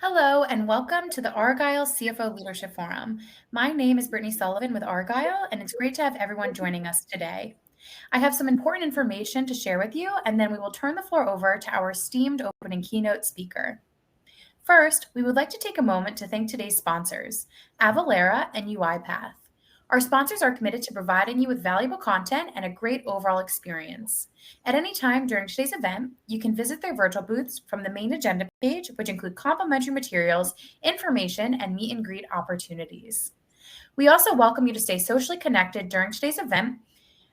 Hello and welcome to the Argyle CFO Leadership Forum. My name is Brittany Sullivan with Argyle, and it's great to have everyone joining us today. I have some important information to share with you, and then we will turn the floor over to our esteemed opening keynote speaker. First, we would like to take a moment to thank today's sponsors, Avalara and UiPath. Our sponsors are committed to providing you with valuable content and a great overall experience. At any time during today's event, you can visit their virtual booths from the main agenda page, which include complimentary materials, information, and meet and greet opportunities. We also welcome you to stay socially connected during today's event.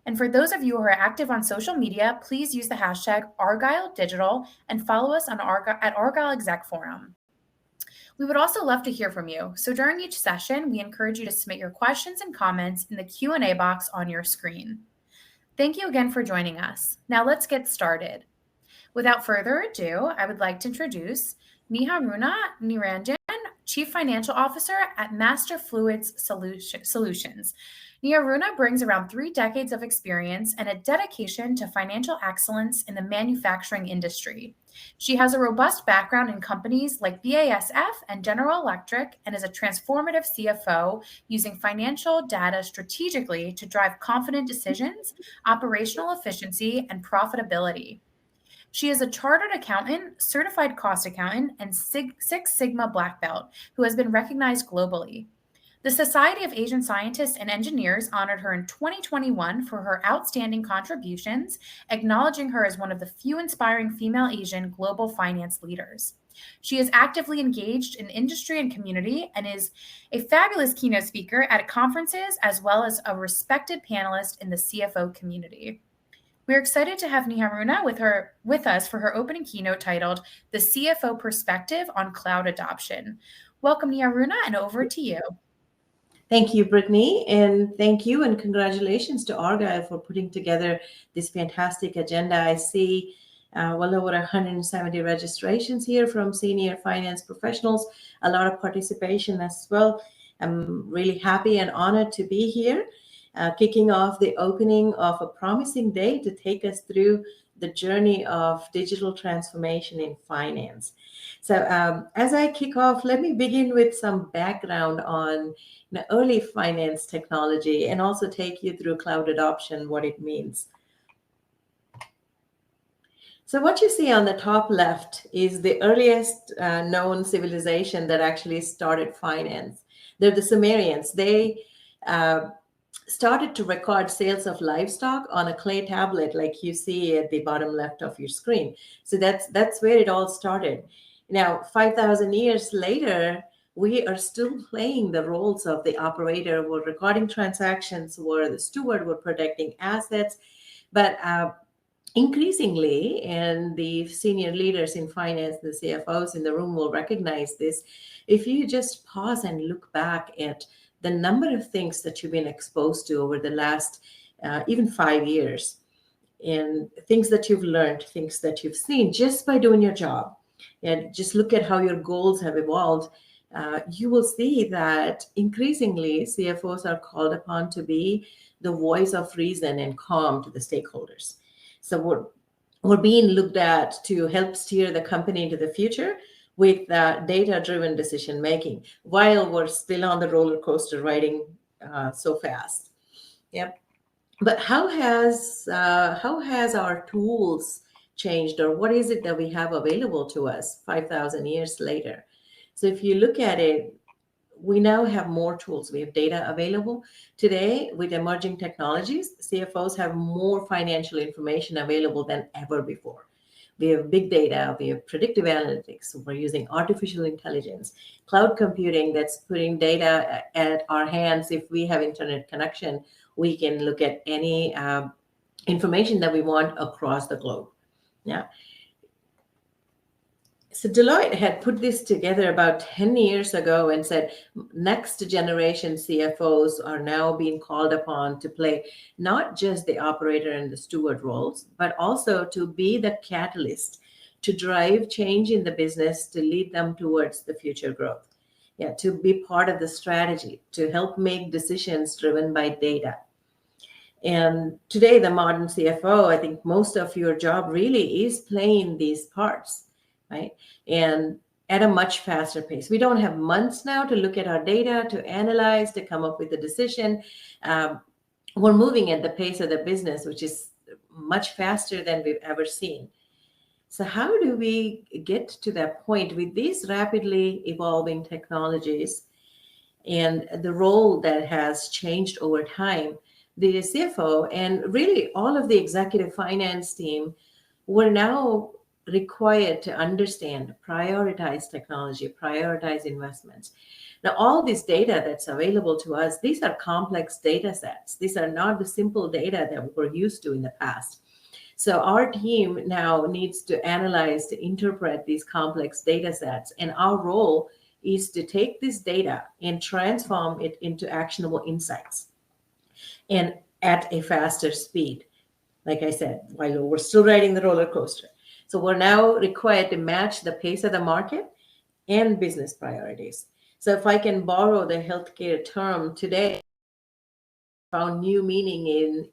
And for those of you who are active on social media, please use the hashtag ArgyleDigital and follow us at Argyle Exec Forum. We would also love to hear from you. So during each session, we encourage you to submit your questions and comments in the Q&A box on your screen. Thank you again for joining us. Now let's get started. Without further ado, I would like to introduce Nijaruna Niranjan, Chief Financial Officer at Master Fluids Solutions. Nijaruna brings around 3 decades of experience and a dedication to financial excellence in the manufacturing industry. She has a robust background in companies like BASF and General Electric and is a transformative CFO using financial data strategically to drive confident decisions, operational efficiency, and profitability. She is a chartered accountant, certified cost accountant, and Six Sigma Black Belt who has been recognized globally. The Society of Asian Scientists and Engineers honored her in 2021 for her outstanding contributions, acknowledging her as one of the few inspiring female Asian global finance leaders. She is actively engaged in industry and community and is a fabulous keynote speaker at conferences as well as a respected panelist in the CFO community. We're excited to have Nijaruna with us for her opening keynote titled The CFO Perspective on Cloud Adoption. Welcome, Nijaruna, and over to you. Thank you, Brittany, and thank you and congratulations to Argyle for putting together this fantastic agenda. I see well over 170 registrations here from senior finance professionals, a lot of participation as well. I'm really happy and honored to be here, kicking off the opening of a promising day to take us through the journey of digital transformation in finance. So as I kick off, let me begin with some background on early finance technology and also take you through cloud adoption, what it means. So what you see on the top left is the earliest known civilization that actually started finance. They're the Sumerians. They started to record sales of livestock on a clay tablet like you see at the bottom left of your screen. So that's where it all started. Now, 5,000 years later, we are still playing the roles of the operator. We're recording transactions, we're the steward, we're protecting assets. But increasingly, and the senior leaders in finance, the CFOs in the room will recognize this, if you just pause and look back at the number of things that you've been exposed to over the last even 5 years, and things that you've learned, things that you've seen just by doing your job, and just look at how your goals have evolved, you will see that increasingly CFOs are called upon to be the voice of reason and calm to the stakeholders. So we're being looked at to help steer the company into the future with data-driven decision-making while we're still on the roller coaster riding so fast. Yep. But how has our tools changed, or what is it that we have available to us 5,000 years later? So if you look at it, we now have more tools. We have data available. Today, with emerging technologies, CFOs have more financial information available than ever before. We have big data, we have predictive analytics, we're using artificial intelligence, cloud computing that's putting data at our hands. If we have internet connection, we can look at any information that we want across the globe. Yeah. So Deloitte had put this together about 10 years ago and said next generation CFOs are now being called upon to play not just the operator and the steward roles, but also to be the catalyst to drive change in the business, to lead them towards the future growth. Yeah, to be part of the strategy, to help make decisions driven by data. And today, the modern CFO, I think most of your job really is playing these parts, right? And at a much faster pace. We don't have months now to look at our data, to analyze, to come up with a decision. We're moving at the pace of the business, which is much faster than we've ever seen. So how do we get to that point with these rapidly evolving technologies and the role that has changed over time? The CFO and really all of the executive finance team were now required to understand, prioritize technology, prioritize investments. Now, all this data that's available to us, these are complex data sets. These are not the simple data that we're used to in the past. So our team now needs to analyze, to interpret these complex data sets. And our role is to take this data and transform it into actionable insights and at a faster speed. Like I said, while we're still riding the roller coaster. So we're now required to match the pace of the market and business priorities. So if I can borrow the healthcare term today, found new meaning in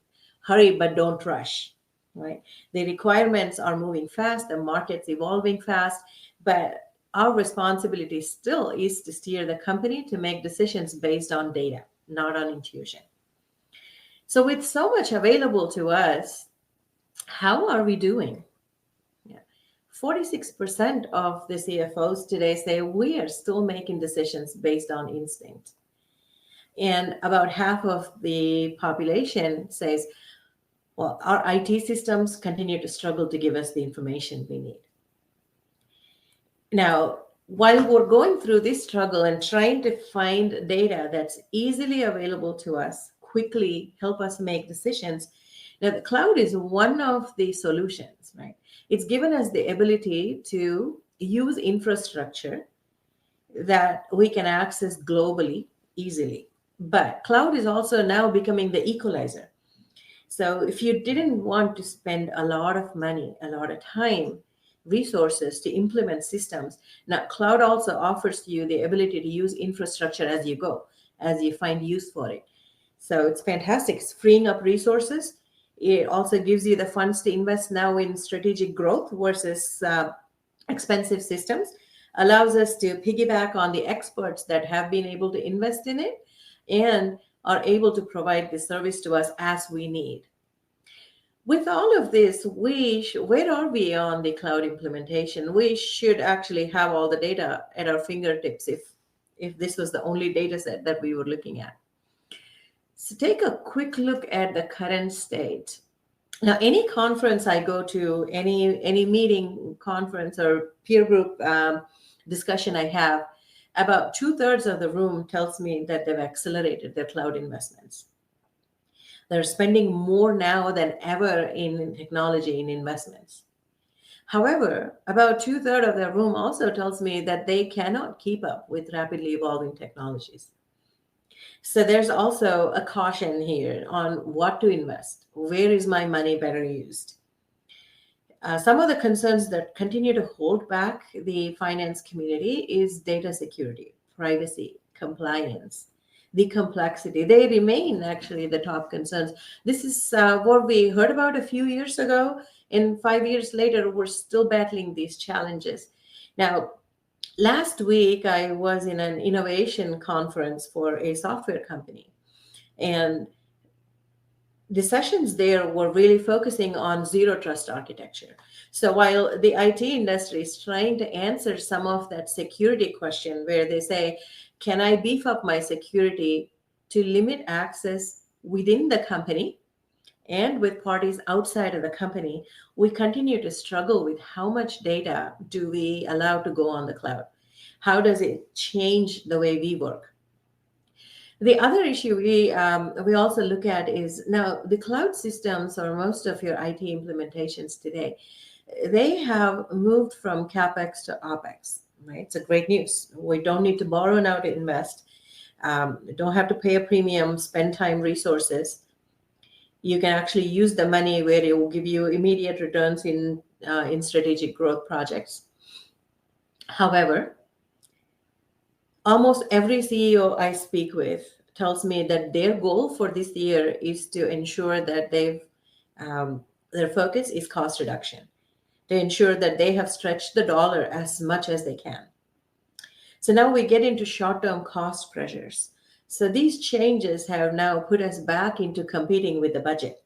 hurry but don't rush, right? The requirements are moving fast, the market's evolving fast, but our responsibility still is to steer the company to make decisions based on data, not on intuition. So with so much available to us, how are we doing? 46% of the CFOs today say we are still making decisions based on instinct. And about half of the population says, well, our IT systems continue to struggle to give us the information we need. Now, while we're going through this struggle and trying to find data that's easily available to us, quickly help us make decisions, now the cloud is one of the solutions, right? It's given us the ability to use infrastructure that we can access globally easily. But cloud is also now becoming the equalizer. So if you didn't want to spend a lot of money, a lot of time, resources to implement systems, now cloud also offers you the ability to use infrastructure as you go, as you find use for it. So it's fantastic. It's freeing up resources. It also gives you the funds to invest now in strategic growth versus expensive systems, allows us to piggyback on the experts that have been able to invest in it and are able to provide the service to us as we need. With all of this, where are we on the cloud implementation? We should actually have all the data at our fingertips if this was the only data set that we were looking at. So take a quick look at the current state. Now, any conference I go to, any meeting, conference, or peer group discussion I have, about 2/3 of the room tells me that they've accelerated their cloud investments. They're spending more now than ever in technology and investments. However, about 2/3 of the room also tells me that they cannot keep up with rapidly evolving technologies. So there's also a caution here on what to invest. Where is my money better used? Some of the concerns that continue to hold back the finance community is data security, privacy, compliance, the complexity. They remain actually the top concerns. This is what we heard about a few years ago, and 5 years later, we're still battling these challenges. Now, last week, I was in an innovation conference for a software company, and the sessions there were really focusing on zero trust architecture. So while the IT industry is trying to answer some of that security question where they say, can I beef up my security to limit access within the company and with parties outside of the company, we continue to struggle with how much data do we allow to go on the cloud? How does it change the way we work? The other issue we also look at is now the cloud systems or most of your IT implementations today, they have moved from CapEx to OpEx, right? It's a great news. We don't need to borrow now to invest. We don't have to pay a premium, spend time, resources. You can actually use the money where it will give you immediate returns in strategic growth projects. However, almost every CEO I speak with tells me that their goal for this year is to ensure that their focus is cost reduction, to ensure that they have stretched the dollar as much as they can. So now we get into short-term cost pressures. So these changes have now put us back into competing with the budget,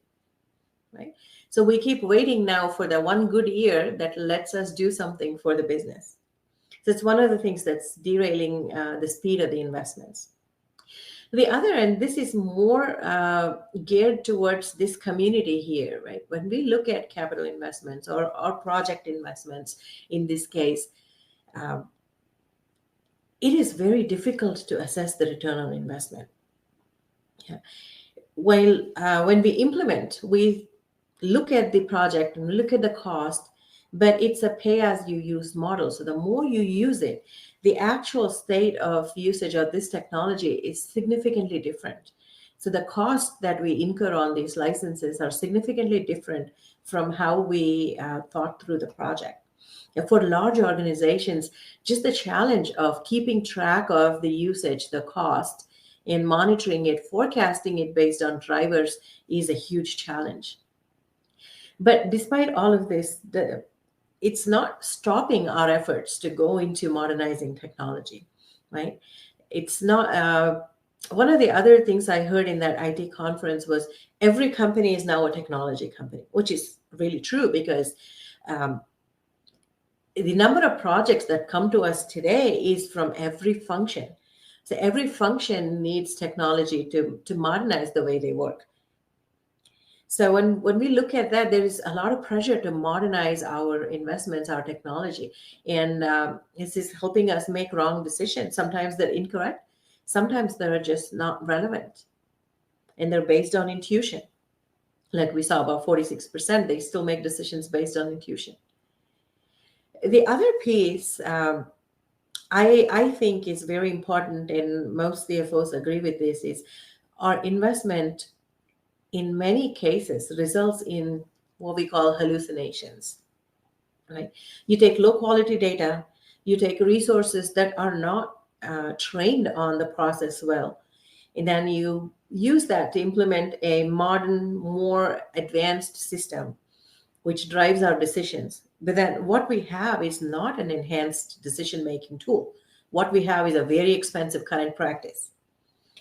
right? So we keep waiting now for the one good year that lets us do something for the business. So it's one of the things that's derailing the speed of the investments. The other end, this is more geared towards this community here, right? When we look at capital investments or project investments, in this case, uh, it is very difficult to assess the return on investment. Yeah. While when we implement, we look at the project and look at the cost, but it's a pay as you use model. So the more you use it, the actual state of usage of this technology is significantly different. So the cost that we incur on these licenses are significantly different from how we thought through the project. And for large organizations, just the challenge of keeping track of the usage, the cost, and monitoring it, forecasting it based on drivers is a huge challenge. But despite all of this, it's not stopping our efforts to go into modernizing technology, right? It's not. One of the other things I heard in that IT conference was every company is now a technology company, which is really true because um, the number of projects that come to us today is from every function. So every function needs technology to modernize the way they work. So when we look at that, there is a lot of pressure to modernize our investments, our technology, and this is helping us make wrong decisions. Sometimes they're incorrect, sometimes they're just not relevant, and they're based on intuition. Like we saw, about 46%, they still make decisions based on intuition. The other piece I think is very important, and most CFOs agree with this, is our investment in many cases results in what we call hallucinations, right? You take low quality data, you take resources that are not trained on the process well, and then you use that to implement a modern, more advanced system which drives our decisions. But then what we have is not an enhanced decision making tool. What we have is a very expensive current practice.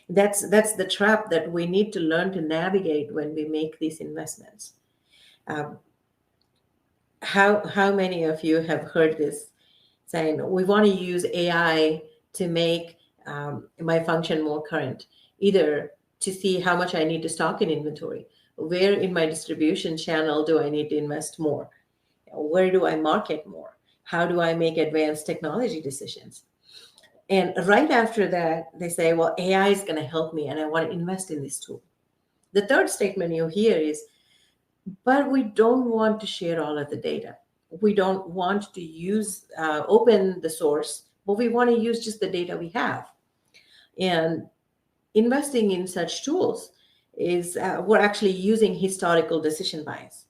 That's the trap that we need to learn to navigate when we make these investments. Um, how many of you have heard this saying, we want to use AI to make my function more current, either to see how much I need to stock in inventory, where in my distribution channel do I need to invest more, where do I market more, how do I make advanced technology decisions. And right after that, they say, well, AI is going to help me and I want to invest in this tool. The third statement you hear is, but we don't want to share all of the data. We don't want to use open the source, but we want to use just the data we have. And investing in such tools is we're actually using historical decision bias.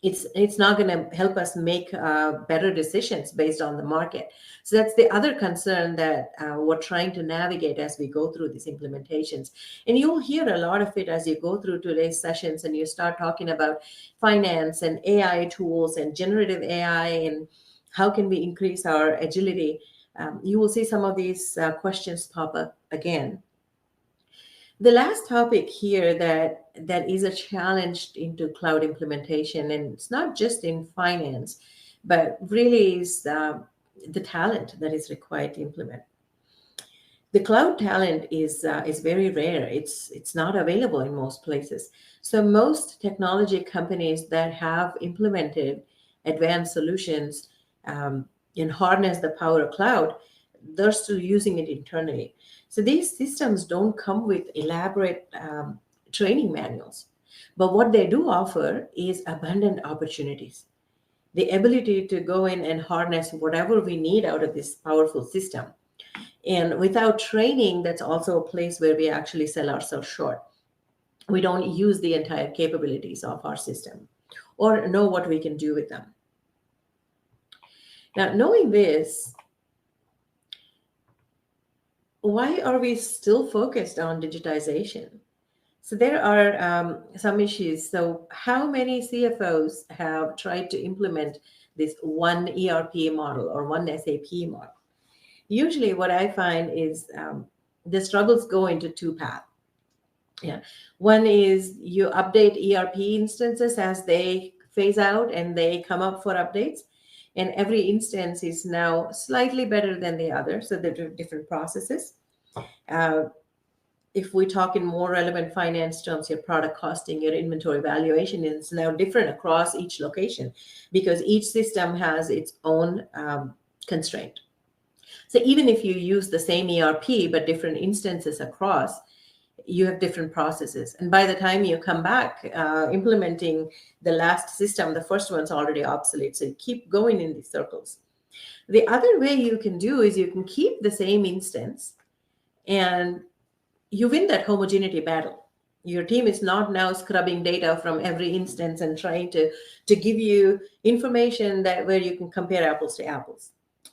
It's not going to help us make better decisions based on the market. So that's the other concern that we're trying to navigate as we go through these implementations. And you'll hear a lot of it as you go through today's sessions and you start talking about finance and AI tools and generative AI and how can we increase our agility. You will see some of these questions pop up again. The last topic here that is a challenge into cloud implementation, and it's not just in finance, but really is the talent that is required to implement. The cloud talent is very rare. It's not available in most places. So most technology companies that have implemented advanced solutions and harness the power of cloud, they're still using it internally. So these systems don't come with elaborate training manuals, but what they do offer is abundant opportunities. The ability to go in and harness whatever we need out of this powerful system. And without training, that's also a place where we actually sell ourselves short. We don't use the entire capabilities of our system or know what we can do with them. Now, knowing this, why are we still focused on digitization? So there are some issues. So how many CFOs have tried to implement this one ERP model or one SAP model? Usually what I find is the struggles go into two paths. Yeah. One is you update ERP instances as they phase out and they come up for updates. And every instance is now slightly better than the other. So they're different processes. Uh, if we talk in more relevant finance terms, your product costing, your inventory valuation is now different across each location because each system has its own constraint. So even if you use the same ERP but different instances across, you have different processes. And by the time you come back implementing the last system, the first one's already obsolete. So you keep going in these circles. The other way you can do is you can keep the same instance and you win that homogeneity battle. Your team is not now scrubbing data from every instance and trying to give you information that where you can compare apples to apples.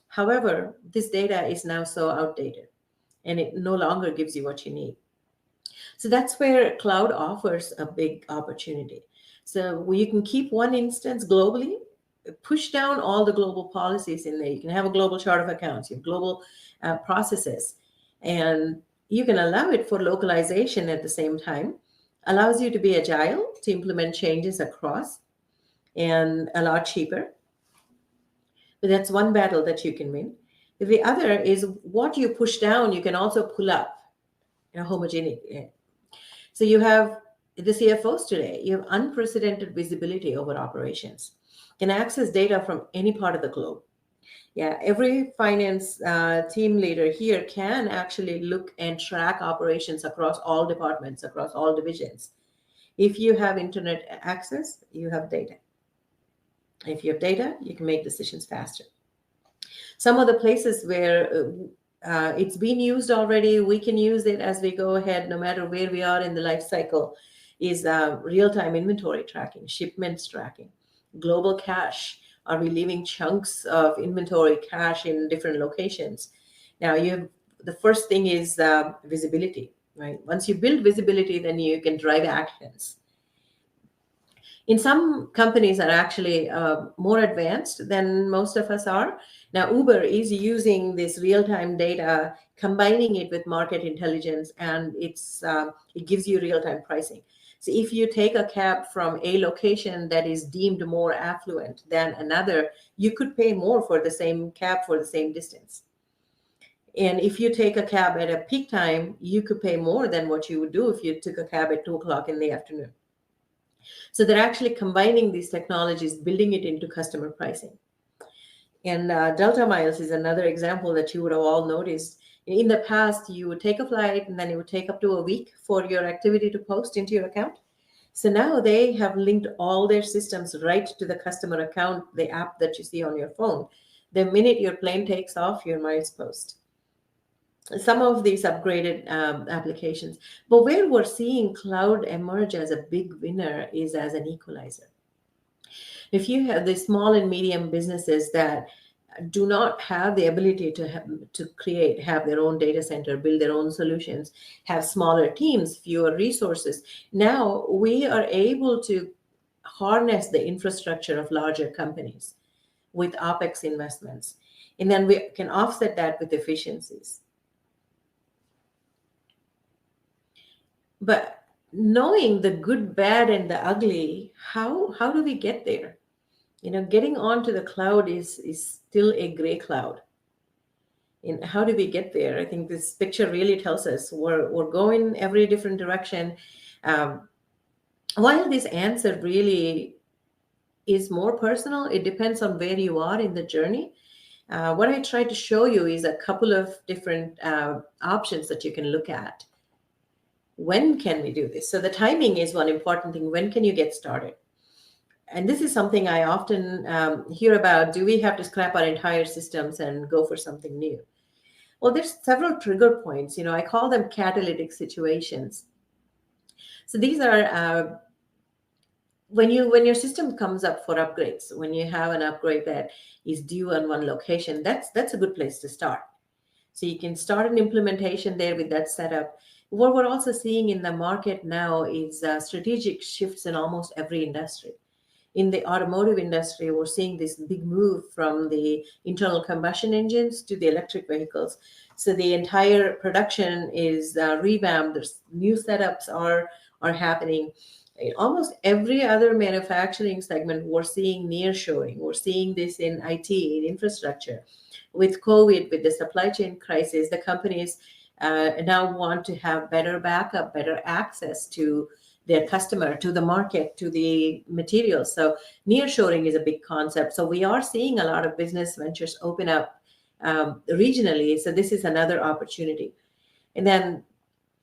However, this data is now so outdated and it no longer gives you what you need. So that's where cloud offers a big opportunity. So you can keep one instance globally, push down all the global policies in there. You can have a global chart of accounts, you have global processes, and you can allow it for localization at the same time. Allows you to be agile, to implement changes across, and a lot cheaper. But that's one battle that you can win. The other is what you push down, you can also pull up in a homogeneity. So you have the CFOs today, you have unprecedented visibility over operations, can access data from any part of the globe. Yeah, every finance team leader here can actually look and track operations across all departments, across all divisions. If you have internet access, you have data. If you have data, you can make decisions faster. Some of the places where it's been used already, we can use it as we go ahead, no matter where we are in the life cycle, is real-time inventory tracking, shipments tracking, global cache. Are we leaving chunks of inventory cache in different locations? Now, the first thing is visibility, right? Once you build visibility, then you can drive actions. In some companies are actually more advanced than most of us are. Now, Uber is using this real-time data, combining it with market intelligence, and it gives you real-time pricing. So if you take a cab from a location that is deemed more affluent than another, you could pay more for the same cab for the same distance. And if you take a cab at a peak time, you could pay more than what you would do if you took a cab at 2 o'clock in the afternoon. So they're actually combining these technologies, building it into customer pricing. And Delta Miles is another example that you would have all noticed. In the past, you would take a flight and then it would take up to a week for your activity to post into your account. So now they have linked all their systems right to the customer account, the app that you see on your phone. The minute your plane takes off, your miles post. Some of these upgraded applications. But where we're seeing cloud emerge as a big winner is as an equalizer. If you have the small and medium businesses that do not have the ability to have their own data center, build their own solutions, have smaller teams, fewer resources, now we are able to harness the infrastructure of larger companies with OpEx investments. And then we can offset that with efficiencies. But knowing the good, bad, and the ugly, how do we get there? Getting onto the cloud is still a gray cloud. And how do we get there? I think this picture really tells us we're going every different direction. While this answer really is more personal, it depends on where you are in the journey. What I tried to show you is a couple of different options that you can look at. When can we do this? So the timing is one important thing. When can you get started? And this is something I often hear about. Do we have to scrap our entire systems and go for something new? Well, there's several trigger points. I call them catalytic situations. So these are when your system comes up for upgrades, when you have an upgrade that is due on one location, that's a good place to start. So you can start an implementation there with that setup. What we're also seeing in the market now is strategic shifts in almost every industry. in the automotive industry, we're seeing this big move from the internal combustion engines to the electric vehicles. So the entire production is revamped. There's new setups are happening. In almost every other manufacturing segment, we're seeing nearshoring. We're seeing this in IT, in infrastructure. With COVID, with the supply chain crisis, the companies now want to have better backup, better access to their customer, to the market, to the materials. So nearshoring is a big concept. So we are seeing a lot of business ventures open up regionally. So this is another opportunity. And then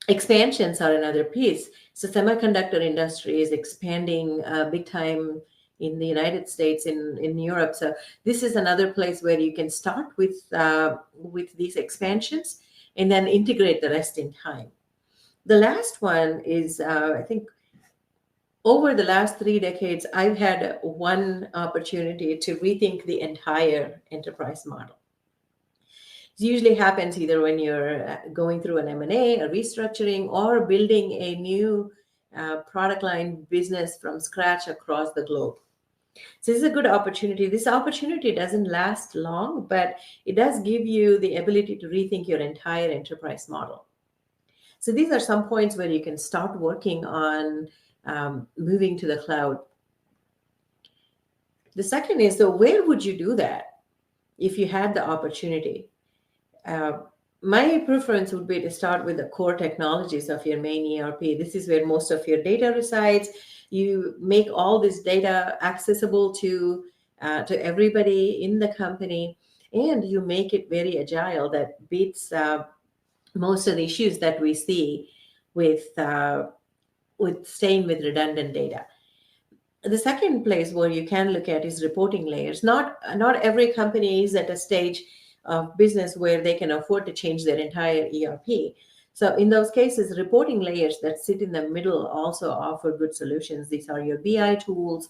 expansions are another piece. So semiconductor industry is expanding big time in the United States, in Europe. So this is another place where you can start with these expansions and then integrate the rest in time. The last one is, I think, over the last 3 decades, I've had one opportunity to rethink the entire enterprise model. It usually happens either when you're going through an M&A, a restructuring, or building a new product line business from scratch across the globe. So this is a good opportunity. This opportunity doesn't last long, but it does give you the ability to rethink your entire enterprise model. So these are some points where you can start working on moving to the cloud. The second is, so where would you do that if you had the opportunity? My preference would be to start with the core technologies of your main ERP. This is where most of your data resides. You make all this data accessible to everybody in the company, and you make it very agile. That beats most of the issues that we see with staying with redundant data. The second place where you can look at is reporting layers. Not every company is at a stage of business where they can afford to change their entire ERP. So in those cases, reporting layers that sit in the middle also offer good solutions. These are your BI tools.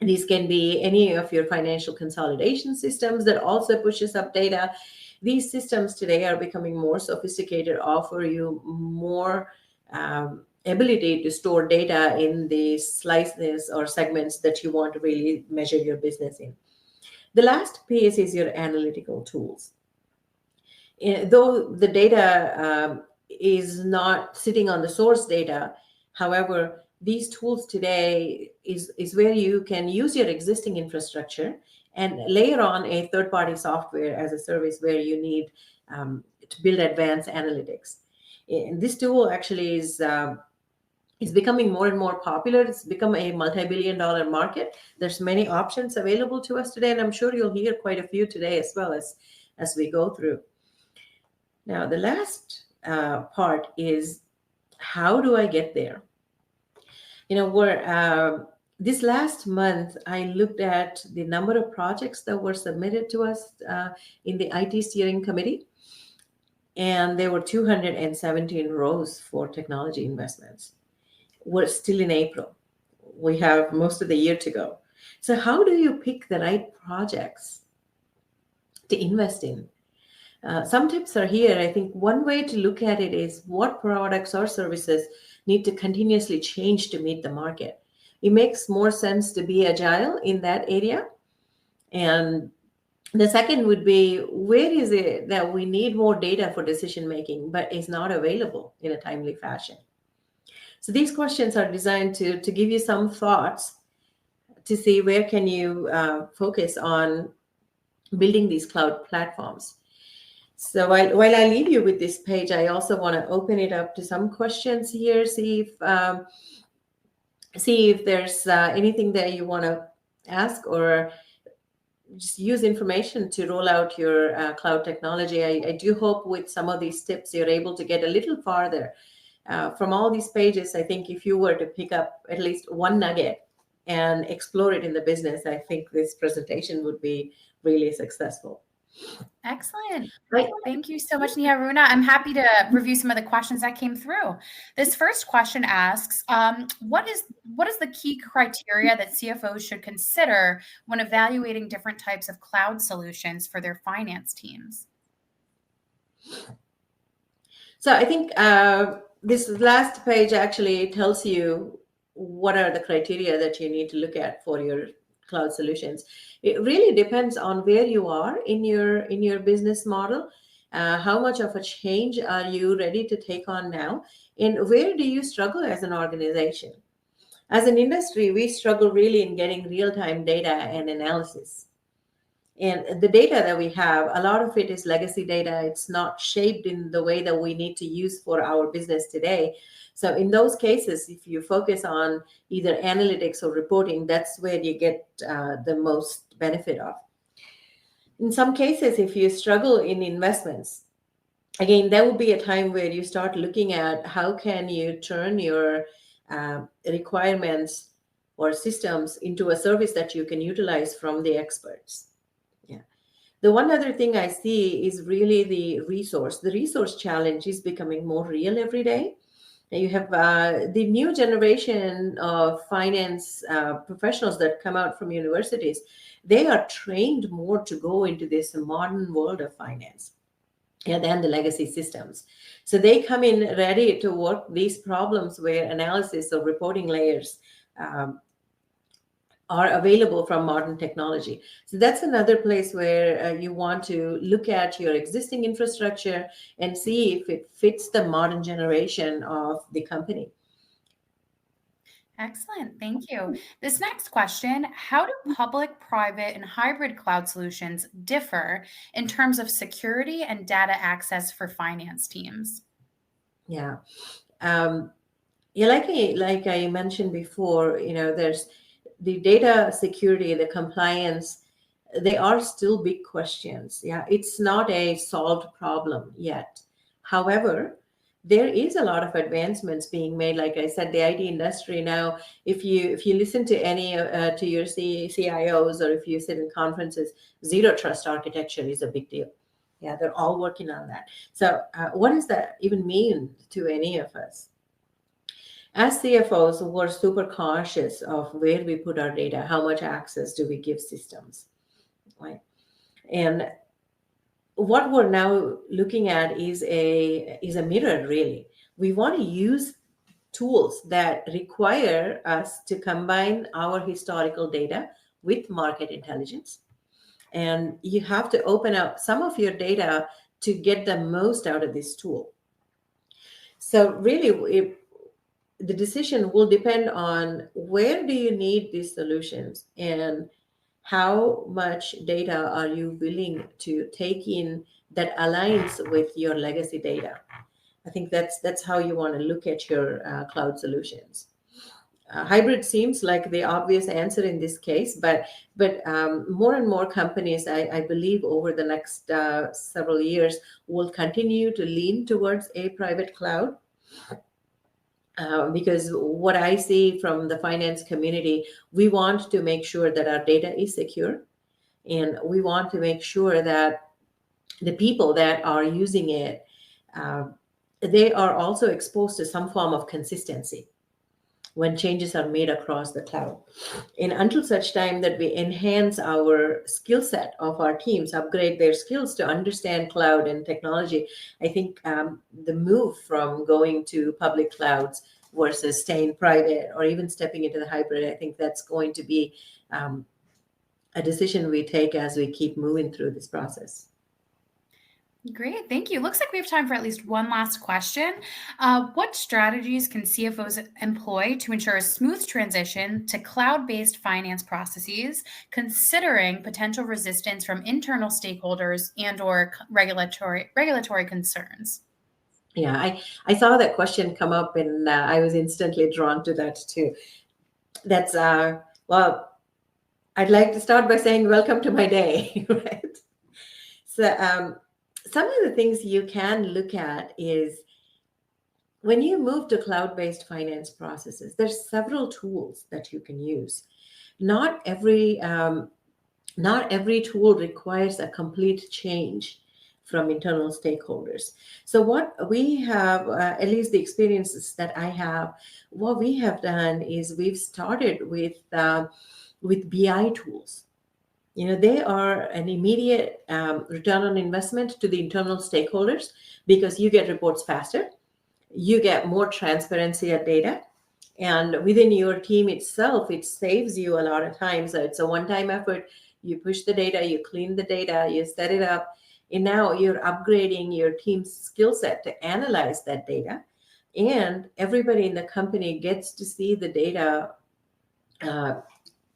These can be any of your financial consolidation systems that also pushes up data. These systems today are becoming more sophisticated, offer you more ability to store data in the slices or segments that you want to really measure your business in. The last piece is your analytical tools. Though the data is not sitting on the source data, however, these tools today is where you can use your existing infrastructure and layer on a third-party software as a service where you need to build advanced analytics. And this tool actually is becoming more and more popular. It's become a multi-billion-dollar market. There's many options available to us today, and I'm sure you'll hear quite a few today as well as we go through. Now, the last part is, how do I get there? This last month, I looked at the number of projects that were submitted to us in the IT steering committee, and there were 217 rows for technology investments. We're still in April. We have most of the year to go. So how do you pick the right projects to invest in? Some tips are here. I think one way to look at it is what products or services need to continuously change to meet the market. It makes more sense to be agile in that area. And the second would be, where is it that we need more data for decision making, but is not available in a timely fashion? So these questions are designed to give you some thoughts to see where can you focus on building these cloud platforms. So while I leave you with this page, I also want to open it up to some questions here, see if there's anything that you want to ask, or just use information to roll out your cloud technology. I do hope with some of these tips, you're able to get a little farther. From all these pages, I think if you were to pick up at least one nugget and explore it in the business, I think this presentation would be really successful. Excellent. Thank you so much, Nijaruna. I'm happy to review some of the questions that came through. This first question asks, what is the key criteria that CFOs should consider when evaluating different types of cloud solutions for their finance teams? So I think this last page actually tells you what are the criteria that you need to look at for your cloud solutions. It really depends on where you are in your business model. How much of a change are you ready to take on now, and where do you struggle as an organization? As an industry, we struggle really in getting real-time data and analysis. And the data that we have, a lot of it is legacy data. It's not shaped in the way that we need to use for our business today. So in those cases, if you focus on either analytics or reporting, that's where you get the most benefit of. In some cases, if you struggle in investments, again, there will be a time where you start looking at how can you turn your requirements or systems into a service that you can utilize from the experts. Yeah. The one other thing I see is really the resource. The resource challenge is becoming more real every day. You have the new generation of finance professionals that come out from universities. They are trained more to go into this modern world of finance, yeah, than the legacy systems. So they come in ready to work these problems where analysis of reporting layers are available from modern technology. So that's another place where you want to look at your existing infrastructure and see if it fits the modern generation of the company. Excellent. Thank you. This next question, how do public, private, and hybrid cloud solutions differ in terms of security and data access for finance teams? Yeah. Yeah, like I mentioned before, there's the data security, the compliance, they are still big questions. Yeah, it's not a solved problem yet. However, there is a lot of advancements being made. Like I said, the IT industry now, if you listen to any to your CIOs, or if you sit in conferences, zero trust architecture is a big deal. Yeah, they're all working on that. So what does that even mean to any of us? As CFOs, we're super cautious of where we put our data, how much access do we give systems, right? And what we're now looking at is a mirror, really. We want to use tools that require us to combine our historical data with market intelligence. And you have to open up some of your data to get the most out of this tool. So really, the decision will depend on where do you need these solutions and how much data are you willing to take in that aligns with your legacy data. I think that's how you want to look at your cloud solutions. Hybrid seems like the obvious answer in this case, but more and more companies, I believe, over the next several years will continue to lean towards a private cloud. Because what I see from the finance community, we want to make sure that our data is secure, and we want to make sure that the people that are using it, they are also exposed to some form of consistency when changes are made across the cloud. And until such time that we enhance our skill set of our teams, upgrade their skills to understand cloud and technology, I think the move from going to public clouds versus staying private or even stepping into the hybrid, I think that's going to be a decision we take as we keep moving through this process. Great, thank you. Looks like we have time for at least one last question. What strategies can CFOs employ to ensure a smooth transition to cloud-based finance processes, considering potential resistance from internal stakeholders and/or regulatory concerns? Yeah, I saw that question come up, and I was instantly drawn to that too. That's well, I'd like to start by saying welcome to my day, right? So some of the things you can look at is when you move to cloud-based finance processes, there's several tools that you can use. Not every tool requires a complete change from internal stakeholders. So what we have, at least the experiences that I have, what we have done is we've started with BI tools. They are an immediate return on investment to the internal stakeholders because you get reports faster, you get more transparency of data, And within your team itself, it saves you a lot of time. So it's a one-time effort. You push the data, you clean the data, you set it up, and now you're upgrading your team's skill set to analyze that data. And everybody in the company gets to see the data uh,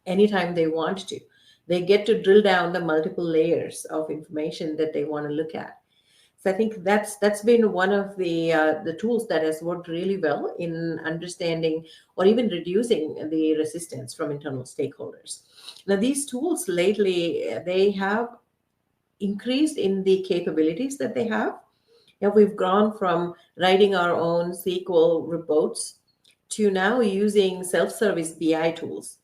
anytime they want to. They get to drill down the multiple layers of information that they want to look at. So I think that's been one of the tools that has worked really well in understanding or even reducing the resistance from internal stakeholders. Now, these tools lately, they have increased in the capabilities that they have. Yeah, we've gone from writing our own SQL reports to now using self-service BI tools.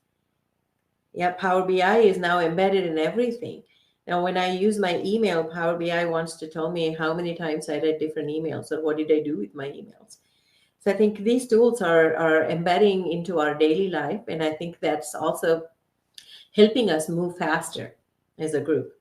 Yeah, Power BI is now embedded in everything. Now, when I use my email, Power BI wants to tell me how many times I read different emails or what did I do with my emails. So I think these tools are embedding into our daily life. And I think that's also helping us move faster as a group.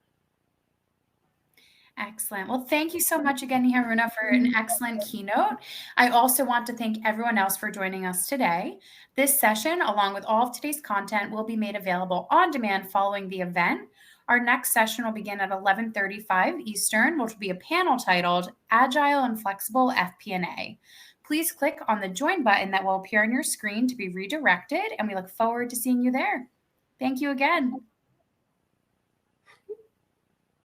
Excellent. Well, thank you so much again, Nijaruna, for an excellent keynote. I also want to thank everyone else for joining us today. This session, along with all of today's content, will be made available on demand following the event. Our next session will begin at 11:35 Eastern, which will be a panel titled Agile and Flexible FP&A. Please click on the join button that will appear on your screen to be redirected, and we look forward to seeing you there. Thank you again.